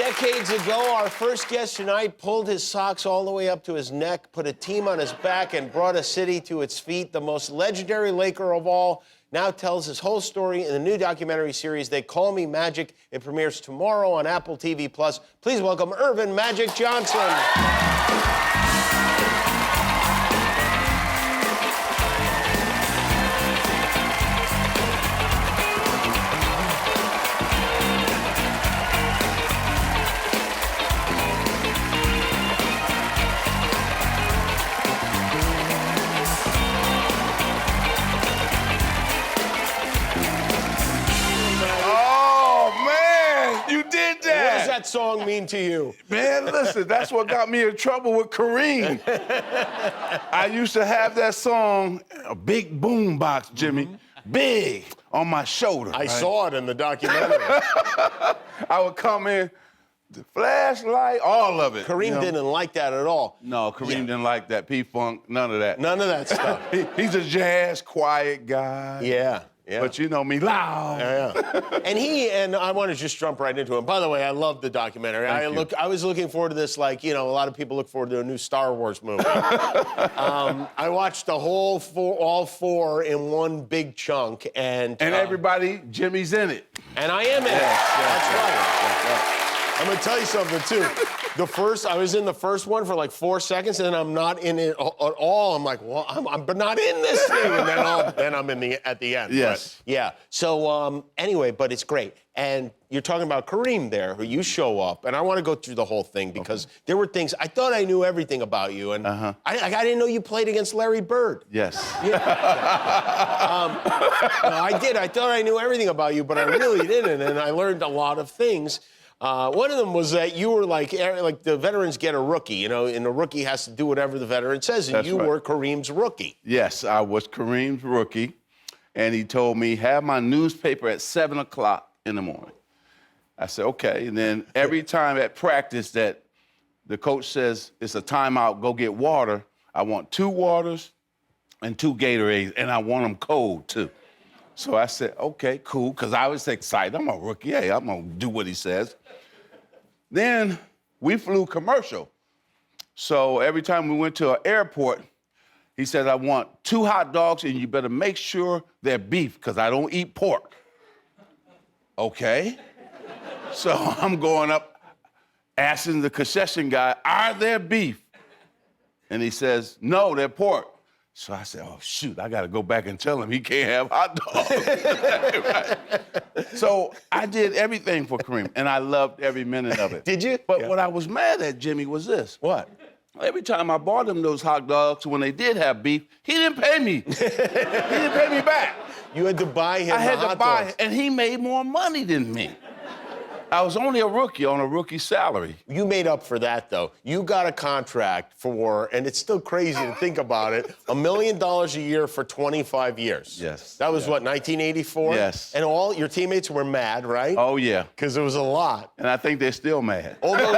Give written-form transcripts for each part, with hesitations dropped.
Decades ago, our first guest tonight pulled his socks all the way up to his neck, put a team on his back, and brought a city to its feet. The most legendary Laker of all now tells his whole story in the new documentary series, They Call Me Magic. It premieres tomorrow on Apple TV+. Please welcome Earvin Magic Johnson. What does that song mean to you? Man, listen, that's what got me in trouble with Kareem. I used to have that song, a big boom box, Jimmy, big on my shoulder. I saw it in the documentary. I would come in, the flashlight, all of it. Kareem didn't like that at all. No, Kareem didn't like that. P-Funk, none of that. None of that stuff. He's a jazz, quiet guy. Yeah. But you know me, loud. Yeah. And I want to just jump right into it. By the way, I love the documentary. I was looking forward to this like, you know, a lot of people look forward to a new Star Wars movie. I watched the whole all four in one big chunk. And everybody, Jimmy's in it. And I am in it. That's right. I'm going to tell you something, too. I was in the first one for like 4 seconds, and then I'm not in it at all. I'm like, well, I'm not in this thing. And then I'm at the end. Yes. But, yeah. So anyway, but it's great. And you're talking about Kareem there, who you show up. And I want to go through the whole thing because there were things, I thought I knew everything about you. And I didn't know you played against Larry Bird. Yes. Yeah. No, I did. I thought I knew everything about you, but I really didn't. And I learned a lot of things. One of them was that you were like the veterans get a rookie, you know, and the rookie has to do whatever the veteran says, and you were Kareem's rookie. Yes, I was Kareem's rookie, and he told me, have my newspaper at 7 o'clock in the morning. I said, okay, and then every time at practice that the coach says, it's a timeout, go get water, I want 2 waters and 2 Gatorades, and I want them cold, too. So I said, okay, cool, because I was excited. I'm a rookie. Hey, I'm going to do what he says. Then we flew commercial. So every time we went to an airport, he said, I want 2 hot dogs, and you better make sure they're beef, because I don't eat pork. Okay. So I'm going up, asking the concession guy, are there beef? And he says, no, they're pork. So I said, oh, shoot, I got to go back and tell him he can't have hot dogs. Right. So I did everything for Kareem, and I loved every minute of it. Did you? But what I was mad at, Jimmy, was this. What? Every time I bought him those hot dogs, when they did have beef, he didn't pay me. He didn't pay me back. You had to buy him I had the to buy it, and he made more money than me. I was only a rookie on a rookie salary. You made up for that, though. You got a contract for, and it's still crazy to think about it, $1 million a year for 25 years. Yes. That was what, 1984? Yes. And all your teammates were mad, right? Oh, yeah. Because it was a lot. And I think they're still mad. Although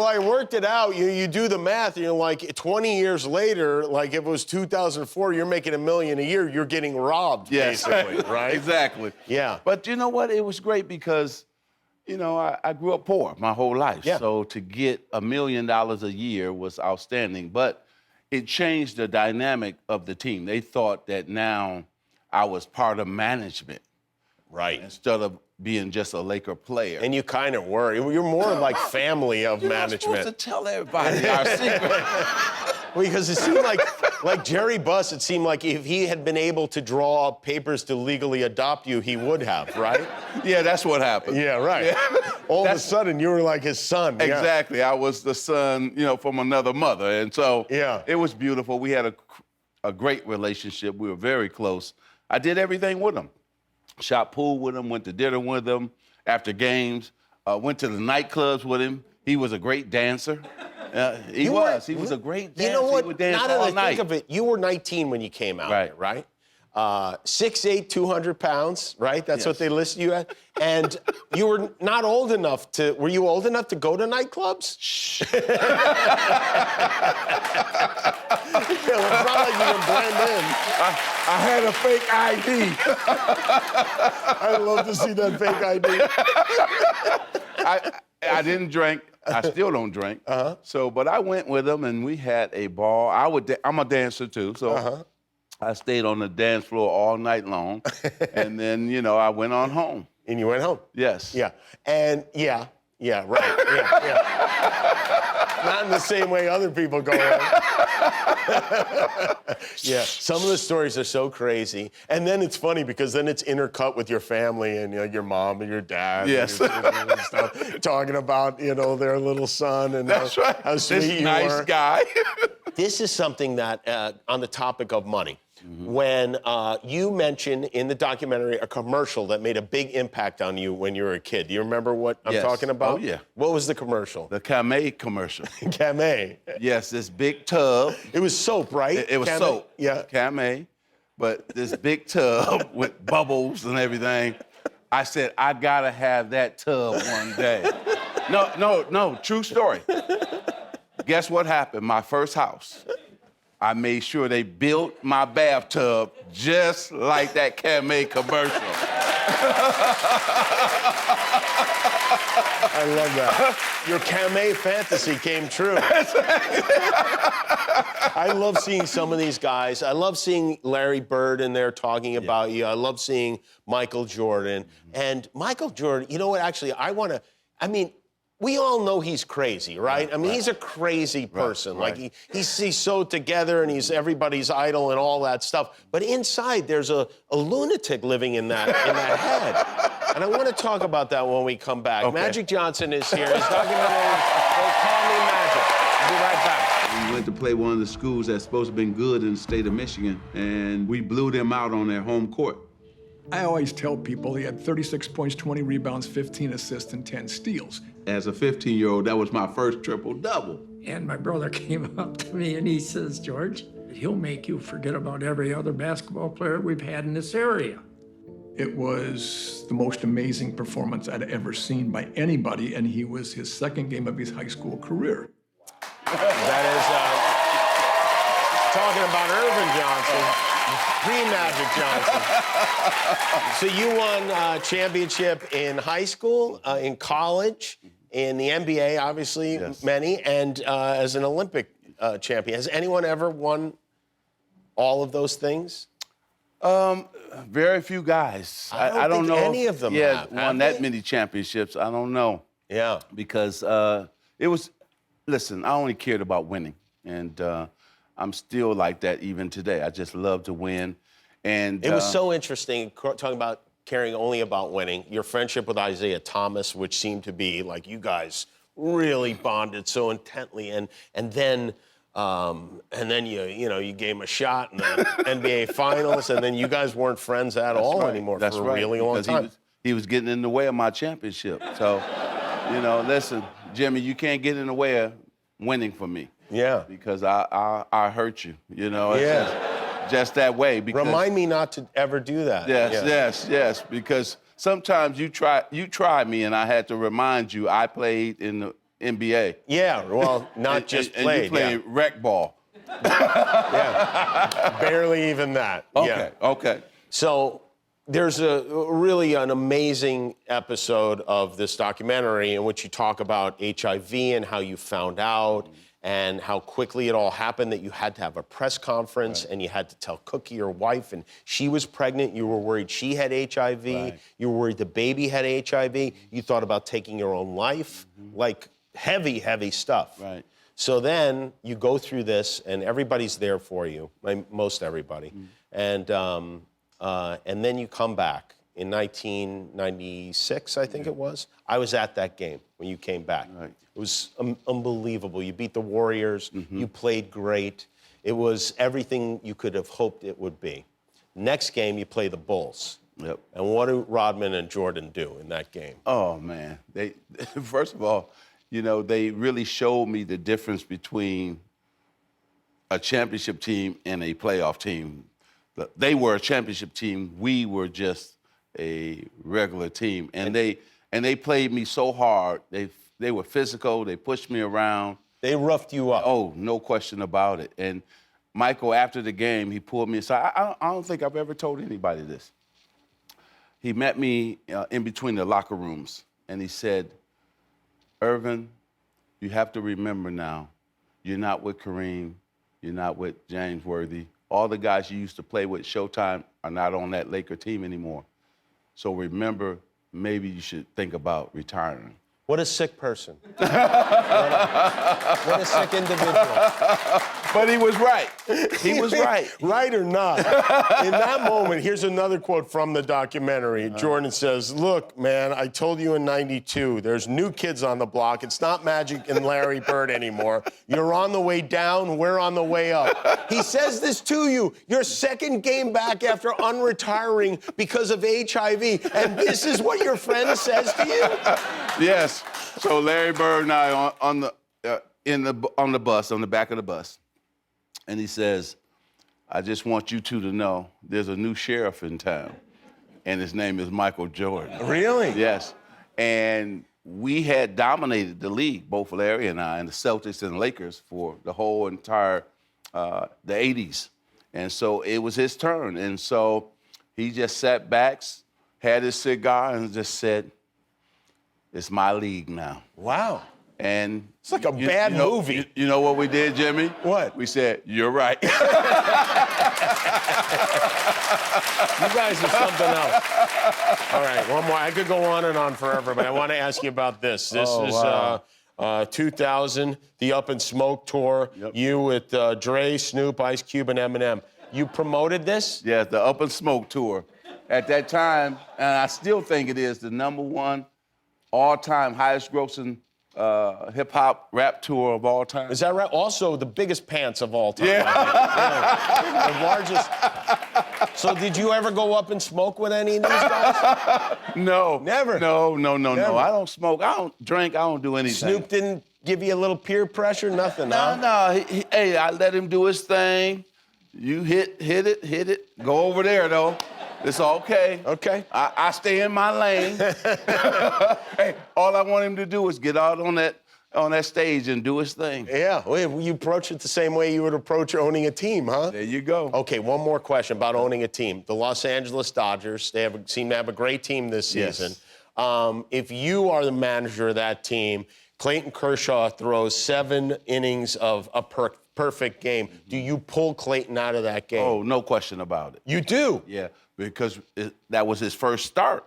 I worked it out, you do the math, and you're like, 20 years later, like if it was 2004, you're making $1 million a year, you're getting robbed, basically, right? Exactly. Yeah. But you know what? It was great because, you know, I grew up poor my whole life. Yeah. So to get $1 million a year was outstanding. But it changed the dynamic of the team. They thought that now I was part of management. Right. Instead of being just a Laker player. And you kind of were. You're more like family of management. You're not supposed to tell everybody our secret. Because it seemed like Jerry Buss, it seemed like if he had been able to draw up papers to legally adopt you, he would have, right? Yeah, that's what happened. Yeah, right. Yeah. All of a sudden, you were like his son. Exactly. Yeah. I was the son, you know, from another mother. And so it was beautiful. We had a great relationship. We were very close. I did everything with him. Shot pool with him, went to dinner with him after games, went to the nightclubs with him. He was a great dancer. He was a great dancer. You know what? He would dance now that all I night. think of it, you were 19 when you came out here, right? 6'8", 200 pounds, right? That's what they listed you at. And you were not old enough to, were you old enough to go to nightclubs? Shh. It's not like you can blend in. I had a fake ID. I'd love to see that fake ID. I didn't drink. I still don't drink. So, but I went with him, and we had a ball. I'm a dancer too, so I stayed on the dance floor all night long, and then I went on home. And you went home? Yes. Yeah. And right. Yeah. Not in the same way other people go home. Yeah. Some of the stories are so crazy. And then it's funny because then it's intercut with your family and your mom and your dad. Yes. And your sisters and stuff, talking about, their little son and That's right. how sweet this you nice were. guy. This is something that, on the topic of money, when you mentioned in the documentary a commercial that made a big impact on you when you were a kid. Do you remember what I'm Yes. talking about? Oh, yeah. What was the commercial? The Camay commercial. Camay. Yes, this big tub. It was soap, right? It was Camay? soap. Yeah. Camay. But this big tub with bubbles and everything. I said, I gotta have that tub one day. No, true story. Guess what happened? My first house. I made sure they built my bathtub just like that Camay commercial. I love that. Your Camay fantasy came true. I love seeing some of these guys. I love seeing Larry Bird in there talking about you. I love seeing Michael Jordan. And Michael Jordan, you know what, actually, we all know he's crazy, right? He's a crazy person. Right. Like, he's so together and he's everybody's idol and all that stuff. But inside, there's a lunatic living in that head. And I want to talk about that when we come back. Okay. Magic Johnson is here. He's talking about Call Me Magic. We'll be right back. We went to play one of the schools that's supposed to have been good in the state of Michigan, and we blew them out on their home court. I always tell people he had 36 points, 20 rebounds, 15 assists, and 10 steals. As a 15-year-old, that was my first triple-double. And my brother came up to me and he says, George, he'll make you forget about every other basketball player we've had in this area. It was the most amazing performance I'd ever seen by anybody, and he was his second game of his high school career. That is talking about Irvin Johnson. Pre-Magic Johnson. So you won championship in high school, in college, in the NBA, obviously, Yes. many, and as an Olympic champion. Has anyone ever won all of those things? Very few guys. I don't think know any of them have won they? that many championships. I don't know. Yeah. Because listen, I only cared about winning. And I'm still like that even today. I just love to win. And It was so interesting talking about caring only about winning. Your friendship with Isiah Thomas, which seemed to be like you guys really bonded so intently, and then you gave him a shot in the NBA Finals, and then you guys weren't friends at all anymore That's for a right, really long because time. He was getting in the way of my championship. So, listen, Jimmy, you can't get in the way of winning for me. Yeah. Because I hurt you. It's just that way. Because Remind me not to ever do that. Yes. Because sometimes you tried me, and I had to remind you I played in the NBA. Yeah, well, not just and played. you played rec ball. Yeah. Barely even that. Okay. So there's really an amazing episode of this documentary in which you talk about HIV and how you found out and how quickly it all happened, that you had to have a press conference and you had to tell Cookie, your wife, and she was pregnant. You were worried she had HIV. Right. You were worried the baby had HIV. You thought about taking your own life. Like heavy, heavy stuff. Right. So then you go through this, and everybody's there for you, most everybody, and then you come back in 1996, I think it was. I was at that game when you came back. Right. It was unbelievable. You beat the Warriors. You played great. It was everything you could have hoped it would be. Next game, you play the Bulls. Yep. And what do Rodman and Jordan do in that game? Oh, man. They first of all, they really showed me the difference between a championship team and a playoff team. They were a championship team. We were just a regular team. And they played me so hard. They were physical. They pushed me around. They roughed you up. Oh, no question about it. And Michael, after the game, he pulled me aside. I don't think I've ever told anybody this. He met me in between the locker rooms, and he said, Irvin, you have to remember now, you're not with Kareem, you're not with James Worthy. All the guys you used to play with Showtime are not on that Laker team anymore. So remember, maybe you should think about retiring. What a sick person. What a sick individual. But he was right. He was right. Right or not? In that moment, here's another quote from the documentary. Jordan says, look, man, I told you in '92, there's new kids on the block. It's not Magic and Larry Bird anymore. You're on the way down, we're on the way up. He says this to you, your second game back after unretiring because of HIV, and this is what your friend says to you? Yes. So Larry Bird and I on the bus, on the back of the bus, and he says, I just want you two to know there's a new sheriff in town, and his name is Michael Jordan. Really? Yes. And we had dominated the league, both Larry and I, and the Celtics and the Lakers for the whole entire, the 80s. And so it was his turn. And so he just sat back, had his cigar, and just said, it's my league now. Wow. And it's like a bad movie. You know what we did, Jimmy? What? We said, you're right. You guys are something else. All right, one more. I could go on and on forever, but I want to ask you about this. This is 2000, the Up in Smoke tour. Yep. You with Dre, Snoop, Ice Cube, and Eminem. You promoted this? Yeah, the Up in Smoke tour. At that time, and I still think it is, the #1 all-time highest grossing hip-hop rap tour of all time. Is that right? Also, the biggest pants of all time. Yeah. The largest. So did you ever go up and smoke with any of these guys? No. Never? No. Never. I don't smoke. I don't drink. I don't do anything. Snoop didn't give you a little peer pressure? Nothing, huh? No. Hey, I let him do his thing. You hit it. Go over there, though. It's okay. Okay. I stay in my lane. Hey, all I want him to do is get out on that stage and do his thing. Yeah, well, you approach it the same way you would approach owning a team, huh? There you go. Okay, one more question about owning a team. The Los Angeles Dodgers, they seem to have a great team this season. Yes. If you are the manager of that team, Clayton Kershaw throws 7 innings of a perfect game. Do you pull Clayton out of that game? Oh, no question about it. You do? Yeah, because that was his first start.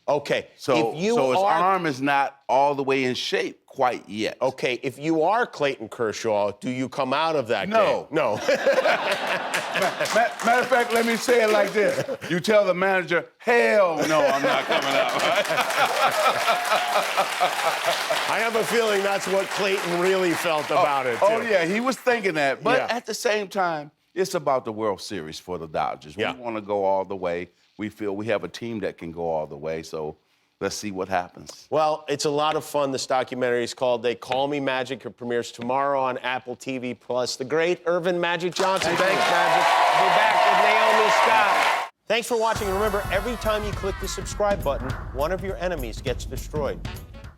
Okay. So his arm is not all the way in shape quite yet. Okay, if you are Clayton Kershaw, do you come out of that No. game? No. Matter of fact, let me say it like this. You tell the manager, hell no, I'm not coming out. I have a feeling that's what Clayton really felt about it, too. Oh, yeah, he was thinking that. But Yeah. at the same time, it's about the World Series for the Dodgers. Yeah. We want to go all the way. We feel we have a team that can go all the way, so let's see what happens. Well, it's a lot of fun. This documentary is called They Call Me Magic. It premieres tomorrow on Apple TV+. The great Irvin Magic Johnson. Thanks, Magic. We'll be back with Naomi Scott. Thanks for watching. Remember, every time you click the subscribe button, one of your enemies gets destroyed.